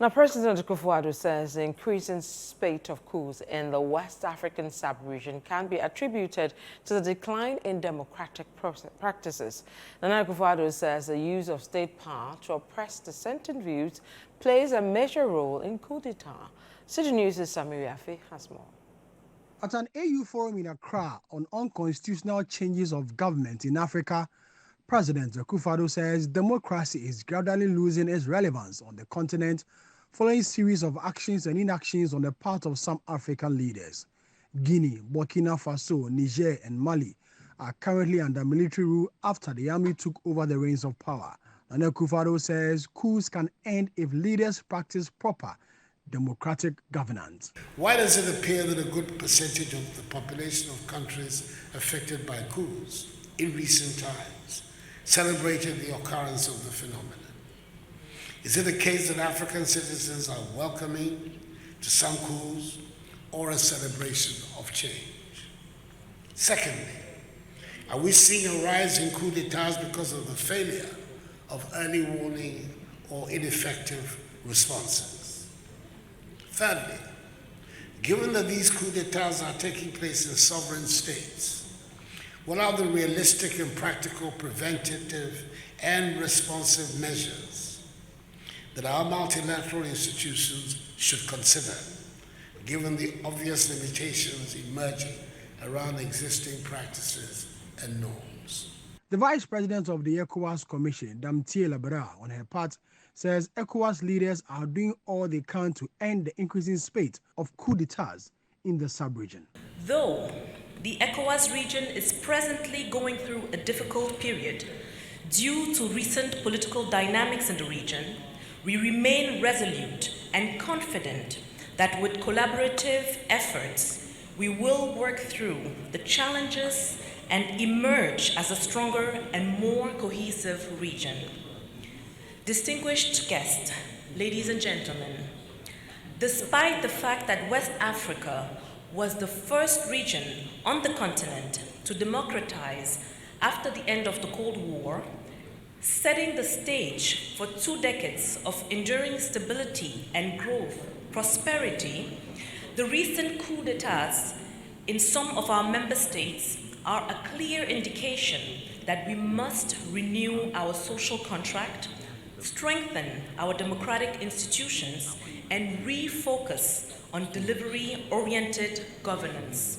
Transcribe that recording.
Now, President Akufo-Addo says the increasing spate of coups in the West African sub-region can be attributed to the decline in democratic practices. Now, Akufo-Addo says the use of state power to oppress dissenting views plays a major role in coup d'etat. Citi News' Samiri Afe has more. At an AU forum in Accra on unconstitutional changes of government in Africa, President Akufo-Addo says democracy is gradually losing its relevance on the continent following a series of actions and inactions on the part of some African leaders. Guinea, Burkina Faso, Niger, and Mali are currently under military rule after the army took over the reins of power. And Akufo-Addo says coups can end if leaders practice proper democratic governance. Why does it appear that a good percentage of the population of countries affected by coups in recent times celebrated the occurrence of the phenomenon? Is it the case that African citizens are welcoming to some coups or a celebration of change? Secondly, are we seeing a rise in coup d'etats because of the failure of early warning or ineffective responses? Thirdly, given that these coups d'etats are taking place in sovereign states, what are the realistic and practical preventative and responsive measures that our multilateral institutions should consider, given the obvious limitations emerging around existing practices and norms? The Vice President of the ECOWAS Commission, Damtie Labera, on her part, says ECOWAS leaders are doing all they can to end the increasing spate of coup d'etats in the sub-region. Though the ECOWAS region is presently going through a difficult period due to recent political dynamics in the region, we remain resolute and confident that with collaborative efforts, we will work through the challenges and emerge as a stronger and more cohesive region. Distinguished guests, ladies and gentlemen, despite the fact that West Africa was the first region on the continent to democratize after the end of the Cold War, setting the stage for 2 decades of enduring stability and growth, prosperity, the recent coup d'etats in some of our member states are a clear indication that we must renew our social contract, strengthen our democratic institutions, and refocus on delivery-oriented governance.